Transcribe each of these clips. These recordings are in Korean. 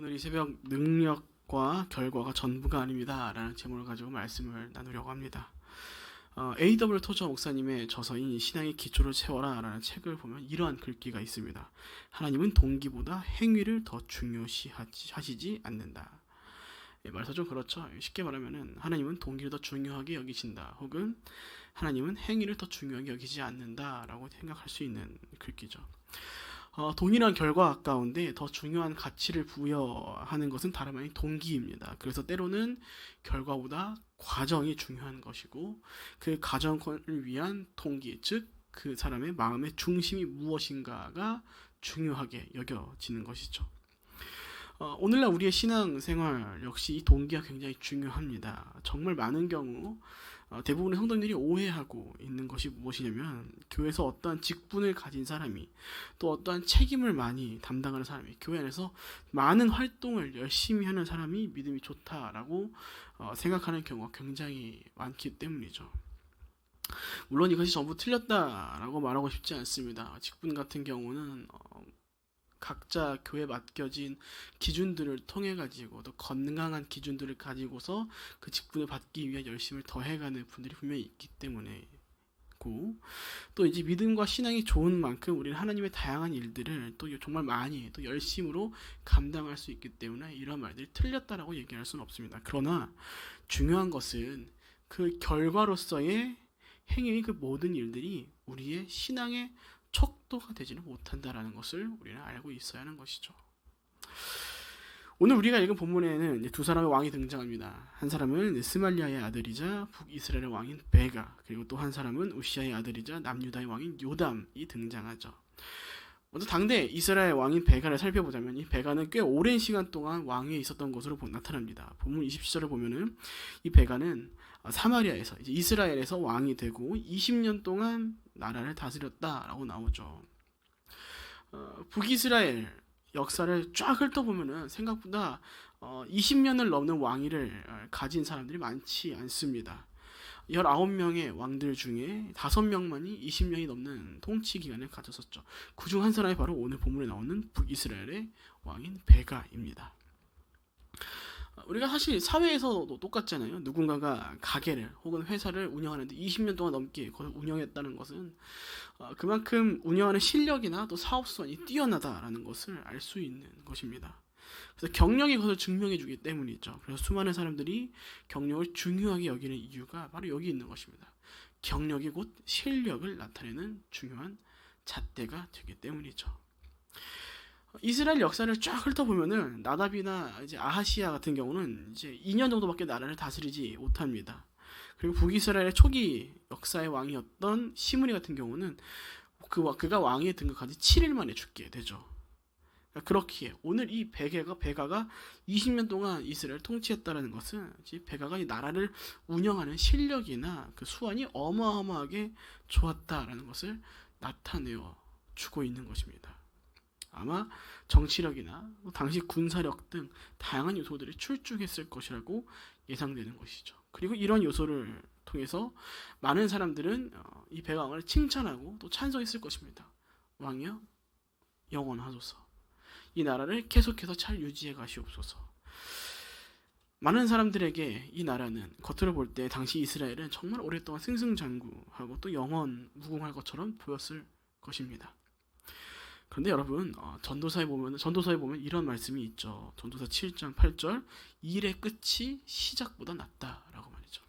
오늘 이 새벽 능력과 결과가 전부가 아닙니다 라는 제목을 가지고 말씀을 나누려고 합니다. A.W. 토저 목사님의 저서인 신앙의 기초를 세워라 라는 책을 보면 이러한 글귀가 있습니다. 하나님은 동기보다 행위를 더 중요시하시지 않는다. 말서 좀 그렇죠. 쉽게 말하면 하나님은 동기를 더 중요하게 여기신다, 혹은 하나님은 행위를 더 중요하게 여기지 않는다 라고 생각할 수 있는 글귀죠. 동일한 결과 가운데 더 중요한 가치를 부여하는 것은 다름 아닌 동기입니다. 그래서 때로는 결과보다 과정이 중요한 것이고, 그 과정을 위한 동기, 즉 그 사람의 마음의 중심이 무엇인가가 중요하게 여겨지는 것이죠. 오늘날 우리의 신앙생활 역시 이 동기가 굉장히 중요합니다. 정말 많은 경우 대부분의 성도님들이 오해하고 있는 것이 무엇이냐면, 교회에서 어떠한 직분을 가진 사람이, 또 어떠한 책임을 많이 담당하는 사람이, 교회 안에서 많은 활동을 열심히 하는 사람이 믿음이 좋다라고 생각하는 경우가 굉장히 많기 때문이죠. 물론 이것이 전부 틀렸다라고 말하고 싶지 않습니다. 직분 같은 경우는 각자 교회에 맡겨진 기준들을 통해 가지고, 또 건강한 기준들을 가지고서 그 직분을 받기 위해 열심을 더해가는 분들이 분명히 있기 때문에, 또 이제 믿음과 신앙이 좋은 만큼 우리는 하나님의 다양한 일들을 또 정말 많이 또 열심으로 감당할 수 있기 때문에 이런 말들이 틀렸다라고 얘기할 수는 없습니다. 그러나 중요한 것은 그 결과로서의 행위의 그 모든 일들이 우리의 신앙의 척도가 되지는 못한다라는 것을 우리는 알고 있어야 하는 것이죠. 오늘 우리가 읽은 본문에는 두 사람의 왕이 등장합니다. 한 사람은 스말리아의 아들이자 북이스라엘의 왕인 베가, 그리고 또 한 사람은 우시아의 아들이자 남유다의 왕인 요담이 등장하죠. 먼저 당대 이스라엘 왕인 베가를 살펴보자면, 이 베가는 꽤 오랜 시간 동안 왕위에 있었던 것으로 나타납니다. 본문 20절을 보면은 이 베가는 사마리아에서, 이제 이스라엘에서 왕이 되고 20년 동안 나라를 다스렸다라고 나오죠. 북이스라엘 역사를 쫙 훑어보면은 생각보다 20년을 넘는 왕위를 가진 사람들이 많지 않습니다. 19명의 왕들 중에 5명만이 20년이 넘는 통치 기간을 가졌었죠. 그중 한 사람이 바로 오늘 본문에 나오는 북이스라엘의 왕인 베가입니다. 우리가 사실 사회에서도 똑같잖아요. 누군가가 가게를 혹은 회사를 운영하는데 20년 동안 넘게 그걸 운영했다는 것은 그만큼 운영하는 실력이나 또 사업수완이 뛰어나다라는 것을 알 수 있는 것입니다. 그래서 경력이 그것을 증명해 주기 때문이죠. 그래서 수많은 사람들이 경력을 중요하게 여기는 이유가 바로 여기 있는 것입니다. 경력이 곧 실력을 나타내는 중요한 잣대가 되기 때문이죠. 이스라엘 역사를 쫙 훑어보면은 나답이나 이제 아하시아 같은 경우는 이제 2년 정도밖에 나라를 다스리지 못합니다. 그리고 북이스라엘의 초기 역사의 왕이었던 시므리 같은 경우는 그가 왕위에 등극한 지 7일 만에 죽게 되죠. 그렇기에 오늘 이 베가가 20년 동안 이스라엘을 통치했다는 것은 베가가 이 나라를 운영하는 실력이나 그 수완이 어마어마하게 좋았다라는 것을 나타내어 주고 있는 것입니다. 아마 정치력이나 당시 군사력 등 다양한 요소들이 출중했을 것이라고 예상되는 것이죠. 그리고 이런 요소를 통해서 많은 사람들은 이 베가 왕을 칭찬하고 또 찬송했을 것입니다. 왕이여, 영원하소서. 이 나라를 계속해서 잘 유지해 가시옵소서. 많은 사람들에게 이 나라는 겉으로 볼 때 당시 이스라엘은 정말 오랫동안 승승장구하고 또 영원 무궁할 것처럼 보였을 것입니다. 그런데 여러분, 전도서에 보면 이런 말씀이 있죠. 전도서 7장 8절, 일의 끝이 시작보다 낫다라고 말이죠.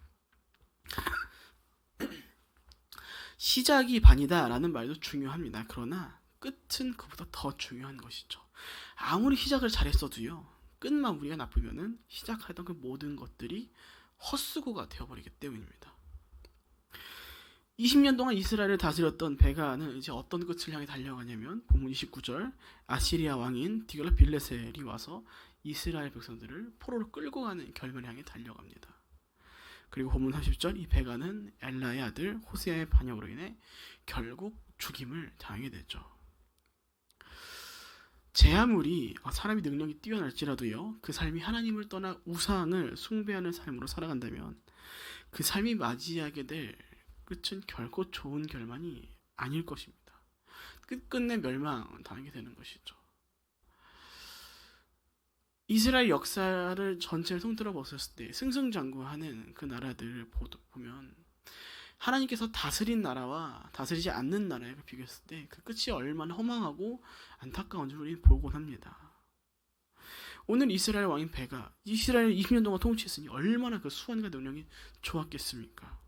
시작이 반이다라는 말도 중요합니다. 그러나 끝은 그보다 더 중요한 것이죠. 아무리 시작을 잘했어도요, 끝만 우리가 나쁘면은 시작하던 그 모든 것들이 헛수고가 되어버리기 때문입니다. 20년 동안 이스라엘을 다스렸던 베가는 이제 어떤 끝을 향해 달려가냐면, 본문 29절, 아시리아 왕인 디글랏빌레셀이 와서 이스라엘 백성들을 포로로 끌고 가는 결말을 향해 달려갑니다. 그리고 본문 30절, 이 베가는 엘라의 아들 호세아의 반역으로 인해 결국 죽임을 당하게 되죠. 제 아무리 사람이 능력이 뛰어날지라도요, 그 삶이 하나님을 떠나 우상을 숭배하는 삶으로 살아간다면 그 삶이 맞이하게 될 끝은 결코 좋은 결말이 아닐 것입니다. 끝끝내 멸망당하게 되는 것이죠. 이스라엘 역사를 전체를 통틀어 봤을 때 승승장구하는 그 나라들을 보면 하나님께서 다스린 나라와 다스리지 않는 나라를 비교했을 때 그 끝이 얼마나 허망하고 안타까운 줄 우리는 보곤 합니다. 오늘 이스라엘 왕인 베가 이스라엘 20년 동안 통치했으니 얼마나 그 수완과 능력이 좋았겠습니까?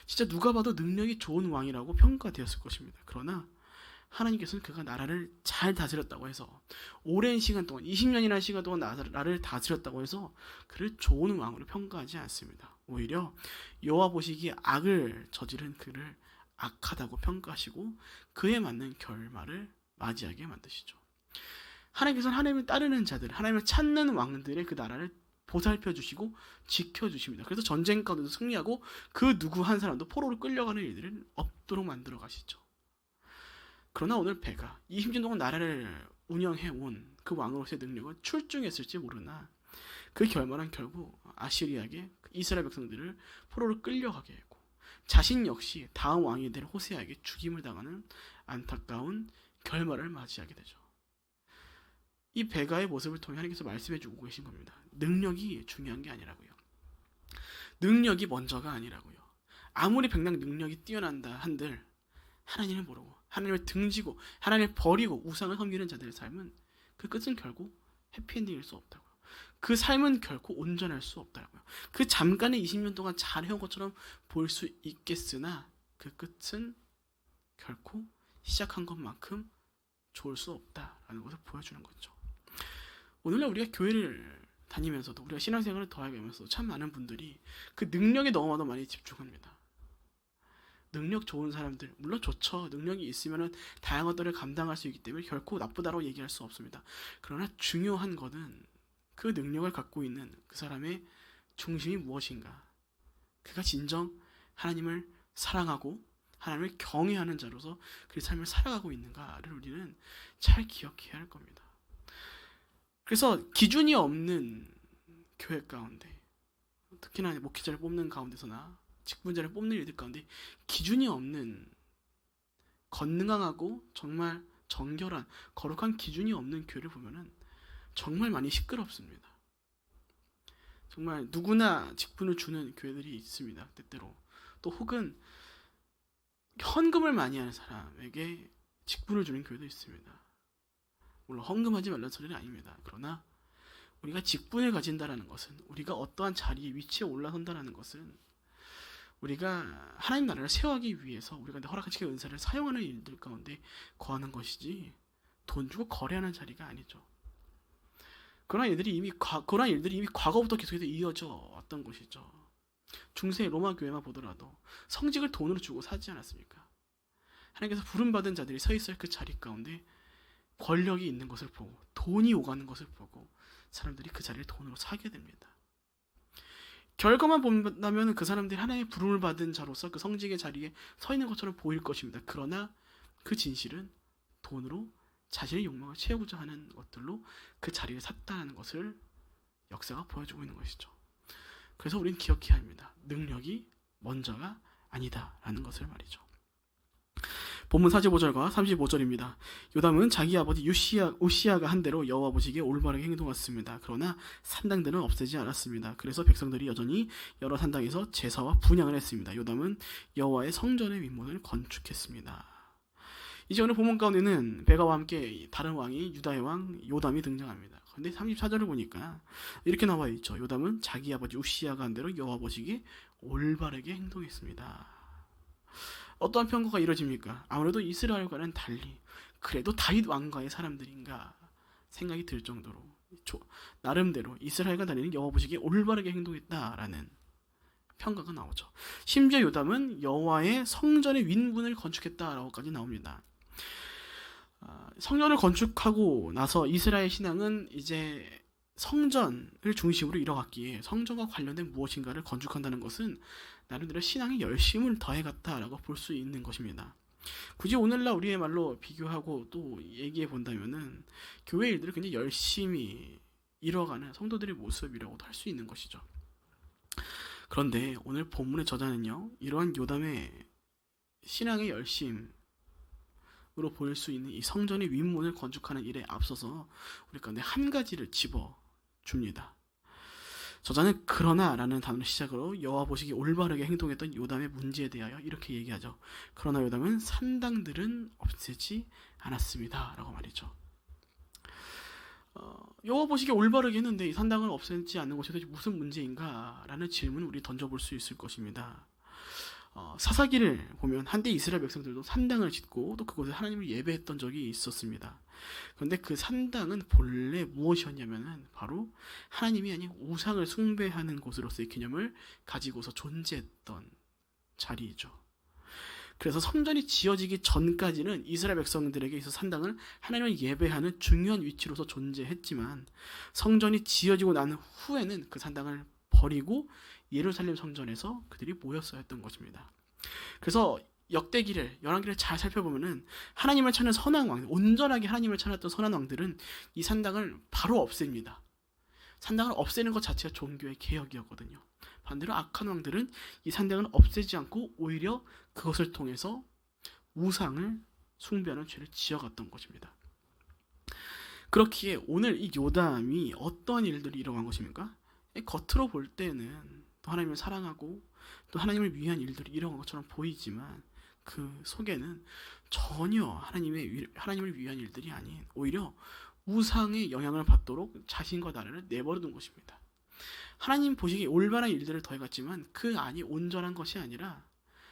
진짜 누가 봐도 능력이 좋은 왕이라고 평가되었을 것입니다. 그러나 하나님께서는 그가 나라를 잘 다스렸다고 해서 오랜 시간 동안 20년이라는 시간 동안 나라를 다스렸다고 해서 그를 좋은 왕으로 평가하지 않습니다. 오히려 여호와 보시기에 악을 저지른 그를 악하다고 평가하시고 그에 맞는 결말을 맞이하게 만드시죠. 하나님께서는 하나님을 따르는 자들, 하나님을 찾는 왕들의 그 나라를 보살펴 주시고 지켜 주십니다. 그래서 전쟁 가운데서 승리하고 그 누구 한 사람도 포로로 끌려가는 일들을 없도록 만들어 가시죠. 그러나 오늘 베가 20년 동안 나라를 운영해 온 그 왕으로서의 능력은 출중했을지 모르나 그 결말은 결국 아시리아에게 이스라엘 백성들을 포로로 끌려가게 했고 자신 역시 다음 왕이 될 호세아에게 죽임을 당하는 안타까운 결말을 맞이하게 되죠. 이 베가의 모습을 통해 하나님께서 말씀해주고 계신 겁니다. 능력이 중요한 게 아니라고요. 능력이 먼저가 아니라고요. 아무리 백날 능력이 뛰어난다 한들 하나님을 모르고 하나님을 등지고 하나님을 버리고 우상을 섬기는 자들의 삶은 그 끝은 결국 해피엔딩일 수 없다고요. 그 삶은 결코 온전할 수 없다고요. 그 잠깐의 20년 동안 잘해온 것처럼 보일 수 있겠으나 그 끝은 결코 시작한 것만큼 좋을 수 없다라는 것을 보여주는 거죠. 오늘날 우리가 교회를 다니면서도 우리가 신앙생활을 더하면서 참 많은 분들이 그 능력에 너무나도 많이 집중합니다. 능력 좋은 사람들 물론 좋죠. 능력이 있으면 다양한 것들을 감당할 수 있기 때문에 결코 나쁘다고 얘기할 수 없습니다. 그러나 중요한 것은 그 능력을 갖고 있는 그 사람의 중심이 무엇인가. 그가 진정 하나님을 사랑하고 하나님을 경외하는 자로서 그 삶을 살아가고 있는가를 우리는 잘 기억해야 할 겁니다. 그래서 기준이 없는 교회 가운데 특히나 목회자를 뽑는 가운데서나 직분자를 뽑는 일들 가운데 기준이 없는 건강하고 정말 정결한 거룩한 기준이 없는 교회를 보면은 정말 많이 시끄럽습니다. 정말 누구나 직분을 주는 교회들이 있습니다. 때때로 또 혹은 헌금을 많이 하는 사람에게 직분을 주는 교회도 있습니다. 물론 헌금하지 말라는 소리는 아닙니다. 그러나 우리가 직분을 가진다라는 것은 우리가 어떠한 자리에 위치에 올라선다라는 것은 우리가 하나님 나라를 세워가기 위해서 우리가 허락하신 은사를 사용하는 일들 가운데 거하는 것이지 돈 주고 거래하는 자리가 아니죠. 그러한 일들이 이미 과거부터 계속해서 이어져 왔던 것이죠. 중세 로마 교회만 보더라도 성직을 돈으로 주고 사지 않았습니까? 하나님께서 부름받은 자들이 서 있을 그 자리 가운데 권력이 있는 것을 보고 돈이 오가는 것을 보고 사람들이 그 자리를 돈으로 사게 됩니다. 결과만 본다면 그 사람들이 하나님의 부름을 받은 자로서 그 성직의 자리에 서 있는 것처럼 보일 것입니다. 그러나 그 진실은 돈으로 자신의 욕망을 채우고자 하는 것들로 그 자리를 샀다는 것을 역사가 보여주고 있는 것이죠. 그래서 우리는 기억해야 합니다. 능력이 먼저가 아니다라는 것을 말이죠. 본문 45절과 35절입니다. 요담은 자기 아버지 우시아가 한 대로 여호와 보시기에 올바르게 행동했습니다. 그러나 산당들은 없애지 않았습니다. 그래서 백성들이 여전히 여러 산당에서 제사와 분향을 했습니다. 요담은 여호와의 성전의 윗문을 건축했습니다. 이제 오늘 본문 가운데는 베가와 함께 다른 왕이 유다의 왕 요담이 등장합니다. 그런데 34절을 보니까 이렇게 나와 있죠. 요담은 자기 아버지 우시아가 한 대로 여호와 보시기에 올바르게 행동했습니다. 어떠한 평가가 이루어집니까? 아무래도 이스라엘과는 달리 그래도 다윗 왕가의 사람들인가 생각이 들 정도로 나름대로 이스라엘과 다니는 여호와 보시기에 올바르게 행동했다라는 평가가 나오죠. 심지어 요담은 여호와의 성전의 윗문을 건축했다라고까지 나옵니다. 성전을 건축하고 나서 이스라엘 신앙은 이제 성전을 중심으로 이뤄갔기에 성전과 관련된 무엇인가를 건축한다는 것은 나름대로 신앙의 열심을 더해갔다라고 볼 수 있는 것입니다. 굳이 오늘날 우리의 말로 비교하고 또 얘기해 본다면은 교회 일들을 굉장히 열심히 이뤄가는 성도들의 모습이라고도 할 수 있는 것이죠. 그런데 오늘 본문의 저자는요, 이러한 요담의 신앙의 열심으로 보일 수 있는 이 성전의 윗문을 건축하는 일에 앞서서 우리 가운데 한 가지를 집어 줍니다. 저자는 그러나라는 단어를 시작으로 여호와 보시기에 올바르게 행동했던 요담의 문제에 대하여 이렇게 얘기하죠. 그러나 요담은 산당들은 없애지 않았습니다. 라고 말이죠. 여호와 보시기에 올바르게 했는데 이 산당을 없애지 않는 것이 도대체 무슨 문제인가? 라는 질문을 우리 던져볼 수 있을 것입니다. 사사기를 보면 한때 이스라엘 백성들도 산당을 짓고 또 그곳에 하나님을 예배했던 적이 있었습니다. 그런데 그 산당은 본래 무엇이었냐면은 바로 하나님이 아닌 우상을 숭배하는 곳으로서의 개념을 가지고서 존재했던 자리이죠. 그래서 성전이 지어지기 전까지는 이스라엘 백성들에게 있어 산당은 하나님을 예배하는 중요한 위치로서 존재했지만 성전이 지어지고 난 후에는 그 산당을 버리고 예루살렘 성전에서 그들이 모였어야 했던 것입니다. 그래서 역대기를 열왕기를 잘 살펴보면은 하나님을 찾는 선한 왕, 온전하게 하나님을 찾았던 선한 왕들은 이 산당을 바로 없앱니다. 산당을 없애는 것 자체가 종교의 개혁이었거든요. 반대로 악한 왕들은 이 산당을 없애지 않고 오히려 그것을 통해서 우상을 숭배하는 죄를 지어갔던 것입니다. 그렇기에 오늘 이 요담이 어떤 일들이 일어난 것입니까? 겉으로 볼 때는 또 하나님을 사랑하고 또 하나님을 위한 일들이 일어난 것처럼 보이지만 그 속에는 전혀 하나님을 위한 일들이 아닌 오히려 우상의 영향을 받도록 자신과 나라를 내버려둔 것입니다. 하나님 보시기에 올바른 일들을 더해갔지만 그 안이 온전한 것이 아니라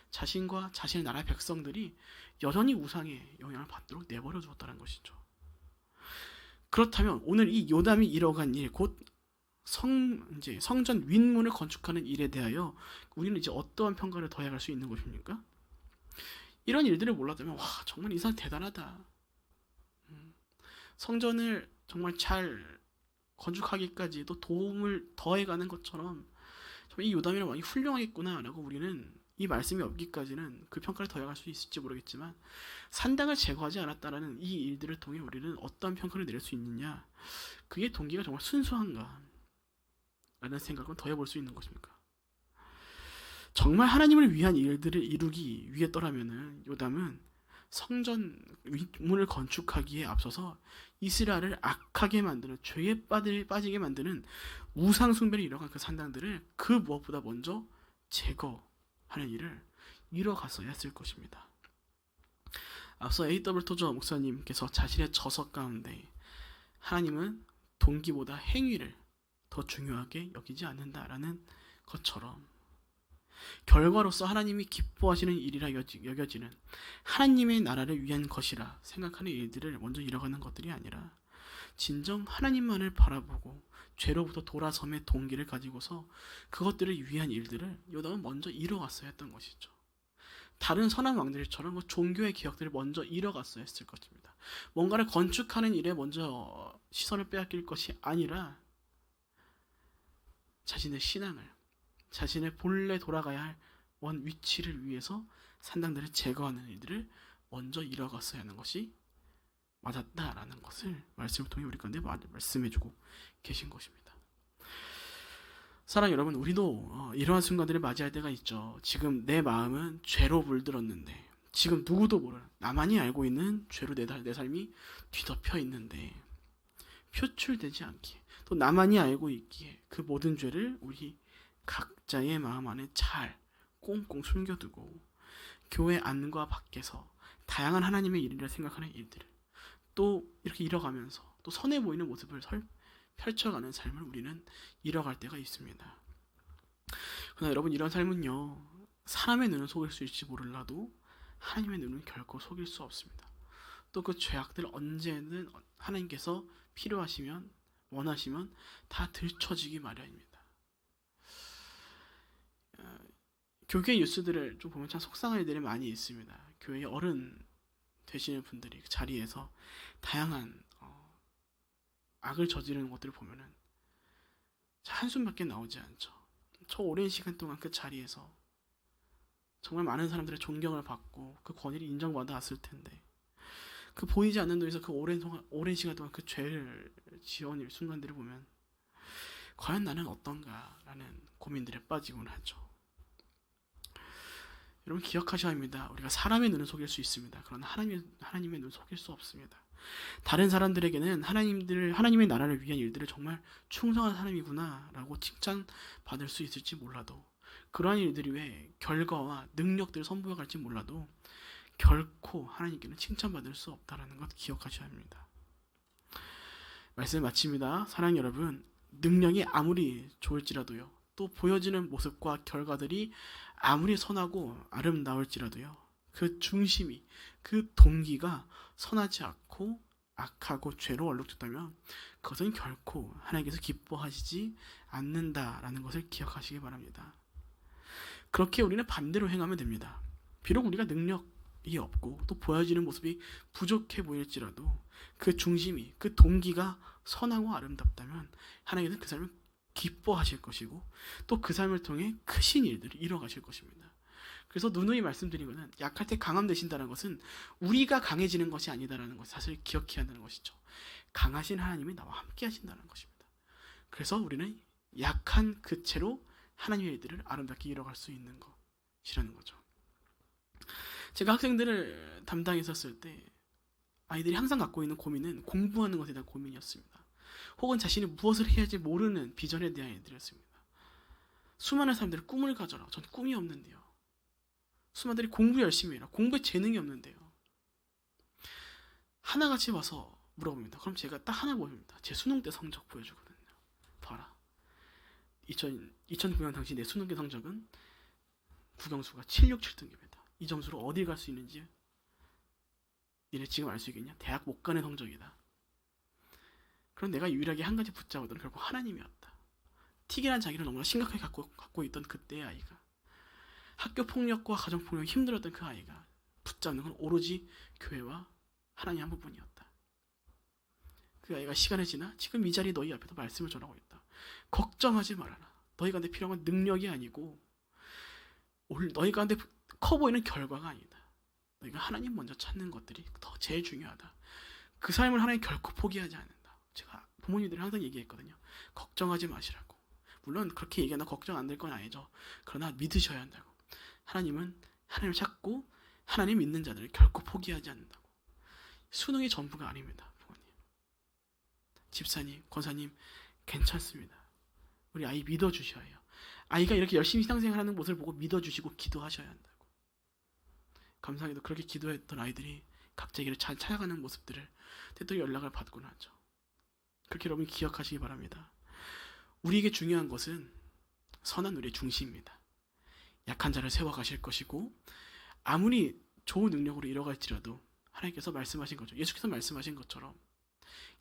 자신과 자신의 나라의 백성들이 여전히 우상의 영향을 받도록 내버려 두었다는 것이죠. 그렇다면 오늘 이 요담이 이뤄간 일, 곧 성전 윗문을 건축하는 일에 대하여 우리는 이제 어떠한 평가를 더해갈 수 있는 것입니까? 이런 일들을 몰랐다면 와 정말 이 사람 대단하다. 성전을 정말 잘 건축하기까지도 도움을 더해가는 것처럼 이 요담이는 많이 훌륭하겠구나라고 우리는 이 말씀이 없기까지는 그 평가를 더해갈 수 있을지 모르겠지만 산당을 제거하지 않았다라는 이 일들을 통해 우리는 어떤 평가를 내릴 수 있느냐, 그게 동기가 정말 순수한가 라는 생각을 더해볼 수 있는 것입니까? 정말 하나님을 위한 일들을 이루기 위했더라면은 요담은 성전 윗문을 건축하기에 앞서서 이스라엘을 악하게 만드는, 죄에 빠지게 만드는 우상 숭배를 이뤄간 그 산당들을 그 무엇보다 먼저 제거하는 일을 이뤄갔어야 했을 것입니다. 앞서 A.W. 토저 목사님께서 자신의 저서 가운데 하나님은 동기보다 행위를 더 중요하게 여기지 않는다라는 것처럼 결과로서 하나님이 기뻐하시는 일이라 여겨지는 하나님의 나라를 위한 것이라 생각하는 일들을 먼저 이뤄가는 것들이 아니라 진정 하나님만을 바라보고 죄로부터 돌아섬의 동기를 가지고서 그것들을 위한 일들을 요담은 먼저 이뤄갔어야 했던 것이죠. 다른 선한 왕들처럼 종교의 개혁들을 먼저 이뤄갔어야 했을 것입니다. 뭔가를 건축하는 일에 먼저 시선을 빼앗길 것이 아니라 자신의 신앙을, 자신의 본래 돌아가야 할 원 위치를 위해서 산당들을 제거하는 일들을 먼저 이뤄갔어야 하는 것이 맞았다라는 것을 말씀을 통해 우리 가운데 말씀해주고 계신 것입니다. 사랑 여러분, 우리도 이러한 순간들을 맞이할 때가 있죠. 지금 내 마음은 죄로 물들었는데, 지금 누구도 모르는 나만이 알고 있는 죄로 내 삶이 뒤덮여 있는데 표출되지 않기에, 또 나만이 알고 있기에 그 모든 죄를 우리 각자의 마음 안에 잘 꽁꽁 숨겨두고 교회 안과 밖에서 다양한 하나님의 일이라 생각하는 일들을 또 이렇게 이뤄가면서 또 선해 보이는 모습을 펼쳐가는 삶을 우리는 이뤄갈 때가 있습니다. 그러나 여러분, 이런 삶은요, 사람의 눈은 속일 수 있을지 몰라도 하나님의 눈은 결코 속일 수 없습니다. 또 그 죄악들 언제든 하나님께서 필요하시면, 원하시면 다 들춰지기 마련입니다. 교회 뉴스들을 좀 보면 참 속상한 일들이 많이 있습니다. 교회의 어른 되시는 분들이 그 자리에서 다양한 악을 저지르는 것들을 보면은 한숨밖에 나오지 않죠. 저 오랜 시간 동안 그 자리에서 정말 많은 사람들의 존경을 받고 그 권위를 인정받아왔을 텐데 그 보이지 않는 데에서 그 오랜 시간 동안 그 죄를 지어온 순간들을 보면 과연 나는 어떤가라는 고민들에 빠지곤 하죠. 여러분, 기억하셔야 합니다. 우리가 사람의 눈을 속일 수 있습니다. 그러나 하나님의 눈을 속일 수 없습니다. 다른 사람들에게는 하나님의 나라를 위한 일들을 정말 충성한 사람이구나라고 칭찬받을 수 있을지 몰라도, 그러한 일들이 왜 결과와 능력들을 선보여 갈지 몰라도 결코 하나님께는 칭찬받을 수 없다라는 것 기억하셔야 합니다. 말씀 마칩니다. 사랑하는 여러분, 능력이 아무리 좋을지라도요, 또 보여지는 모습과 결과들이 아무리 선하고 아름다울지라도요, 그 중심이, 그 동기가 선하지 않고 악하고 죄로 얼룩졌다면 그것은 결코 하나님께서 기뻐하시지 않는다라는 것을 기억하시기 바랍니다. 그렇게 우리는 반대로 행하면 됩니다. 비록 우리가 능력이 없고 또 보여지는 모습이 부족해 보일지라도 그 중심이, 그 동기가 선하고 아름답다면 하나님께서 그 삶을 기뻐하실 것이고 또 그 삶을 통해 크신 일들을 이뤄가실 것입니다. 그래서 누누이 말씀드린 것은 약할 때 강함 되신다는 것은 우리가 강해지는 것이 아니다라는 것을 사실 기억해야 한다는 것이죠. 강하신 하나님이 나와 함께 하신다는 것입니다. 그래서 우리는 약한 그 채로 하나님의 일들을 아름답게 이뤄갈 수 있는 것이라는 거죠. 제가 학생들을 담당했었을 때 아이들이 항상 갖고 있는 고민은 공부하는 것에 대한 고민이었습니다. 혹은 자신이 무엇을 해야 할지 모르는 비전에 대한 일들이었습니다. 수많은 사람들이 꿈을 가져라. 전 꿈이 없는데요. 수많은 사람들이 공부 열심히 해라. 공부에 재능이 없는데요. 하나같이 와서 물어봅니다. 그럼 제가 딱 하나 보여줍니다. 제 수능 때 성적 보여주거든요. 봐라. 2009년 당시 내 수능 때 성적은 국영수가 767등급이다. 이 점수로 어딜 갈 수 있는지 니네 지금 알 수 있겠냐? 대학 못 가는 성적이다. 그럼 내가 유일하게 한 가지 붙잡았던 결국 하나님이었다. 틱이라는 자기를 너무나 심각하게 갖고 있던 그때의 아이가, 학교 폭력과 가정 폭력이 힘들었던 그 아이가 붙잡는 건 오로지 교회와 하나님 한 부분이었다. 그 아이가 시간이 지나 지금 이 자리 너희 앞에서 말씀을 전하고 있다. 걱정하지 말아라. 너희 가운데 필요한 건 능력이 아니고 너희 가운데 커 보이는 결과가 아니다. 너희가 하나님 먼저 찾는 것들이 더 제일 중요하다. 그 삶을 하나님 결코 포기하지 않는다. 제가 부모님들이 항상 얘기했거든요. 걱정하지 마시라고. 물론 그렇게 얘기하나 걱정 안 될 건 아니죠. 그러나 믿으셔야 한다고. 하나님은 하나님을 찾고 하나님 믿는 자들을 결코 포기하지 않는다고. 수능이 전부가 아닙니다. 부모님, 집사님, 권사님 괜찮습니다. 우리 아이 믿어주셔야 해요. 아이가 이렇게 열심히 신앙생활하는 모습을 보고 믿어주시고 기도하셔야 한다고. 감사하게도 그렇게 기도했던 아이들이 각자 길을 잘 찾아가는 모습들을 때또 연락을 받곤 하죠. 그렇게 여러분 기억하시기 바랍니다. 우리에게 중요한 것은 선한 우리의 중심입니다. 약한 자를 세워가실 것이고 아무리 좋은 능력으로 이뤄갈지라도 하나님께서 말씀하신 거죠. 예수께서 말씀하신 것처럼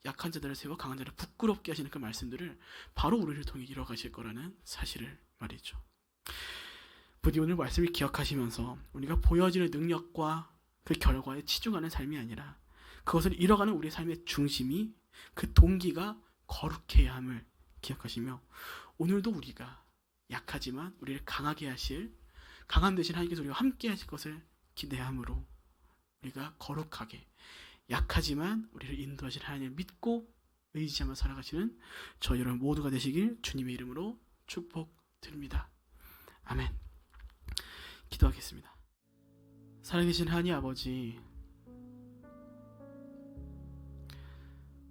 약한 자들을 세워 강한 자를 부끄럽게 하시는 그 말씀들을 바로 우리를 통해 이뤄가실 거라는 사실을 말이죠. 부디 오늘 말씀을 기억하시면서 우리가 보여지는 능력과 그 결과에 치중하는 삶이 아니라 그것을 이뤄가는 우리의 삶의 중심이, 그 동기가 거룩해야 함을 기억하시며 오늘도 우리가 약하지만 우리를 강하게 하실, 강함 대신 하나님께서 우리와 함께 하실 것을 기대함으로 우리가 거룩하게 약하지만 우리를 인도하실 하나님을 믿고 의지하며 살아가시는 저희 여러분 모두가 되시길 주님의 이름으로 축복드립니다. 아멘. 기도하겠습니다. 살아계신 하나님 아버지,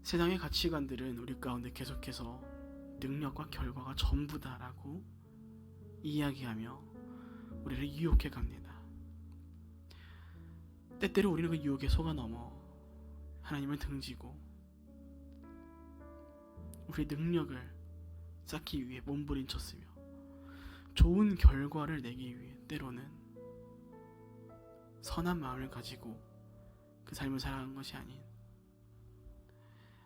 세상의 가치관들은 우리 가운데 계속해서 능력과 결과가 전부다라고 이야기하며 우리를 유혹해 갑니다. 때때로 우리는 그 유혹에 속아 넘어 하나님을 등지고 우리 능력을 쌓기 위해 몸부림쳤으며 좋은 결과를 내기 위해 때로는 선한 마음을 가지고 그 삶을 살아가는 것이 아닌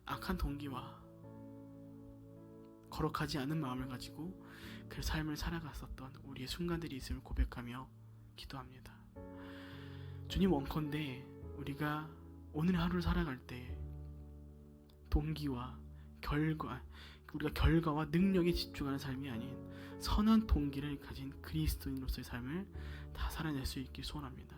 악한 동기와 거룩하지 않은 마음을 가지고 그 삶을 살아갔었던 우리의 순간들이 있음을 고백하며 기도합니다. 주님, 원컨대 우리가 오늘 하루를 살아갈 때 동기와 우리가 결과와 능력에 집중하는 삶이 아닌 선한 동기를 가진 그리스도인으로서의 삶을 다 살아낼 수 있길 소원합니다.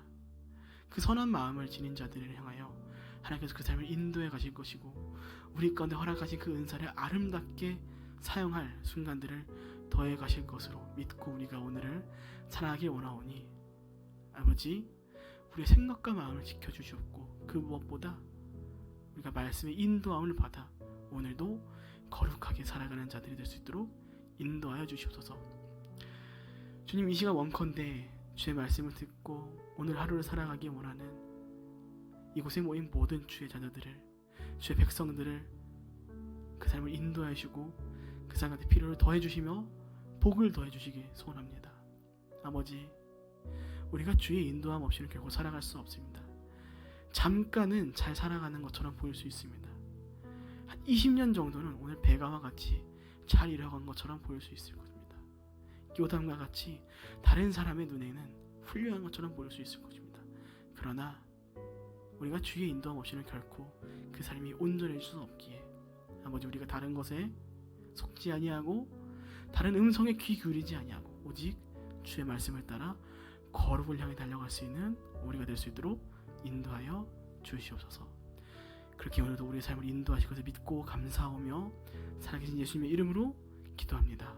그 선한 마음을 지닌 자들을 향하여 하나님께서 그 삶을 인도해 가실 것이고 우리 가운데 허락하신 그 은사를 아름답게 사용할 순간들을 더해 가실 것으로 믿고 우리가 오늘을 살아가길 원하오니 아버지, 우리의 생각과 마음을 지켜주시옵고 그 무엇보다 우리가 말씀의 인도함을 받아 오늘도 거룩하게 살아가는 자들이 될 수 있도록 인도하여 주시옵소서. 주님, 이 시간 원컨대 주의 말씀을 듣고 오늘 하루를 살아가기 원하는 이곳에 모인 모든 주의 자녀들을, 주의 백성들을 그 삶을 인도하여 주시고 그 사람한테 필요를 더해 주시며 복을 더해 주시기 소원합니다. 아버지, 우리가 주의 인도함 없이는 결코 살아갈 수 없습니다. 잠깐은 잘 살아가는 것처럼 보일 수 있습니다. 한 20년 정도는 오늘 베가와 같이 잘 이뤄간 것처럼 보일 수 있을 것입니다. 요담과 같이 다른 사람의 눈에는 훌륭한 것처럼 보일 수 있을 것입니다. 그러나 우리가 주의 인도함 없이는 결코 그 삶이 온전해질 수 없기에 아버지, 우리가 다른 것에 속지 아니하고 다른 음성에 귀 기울이지 아니하고 오직 주의 말씀을 따라 거룩을 향해 달려갈 수 있는 우리가 될 수 있도록 인도하여 주시옵소서. 그렇게 오늘도 우리의 삶을 인도하실 것을 믿고 감사하며 살아계신 예수님의 이름으로 기도합니다.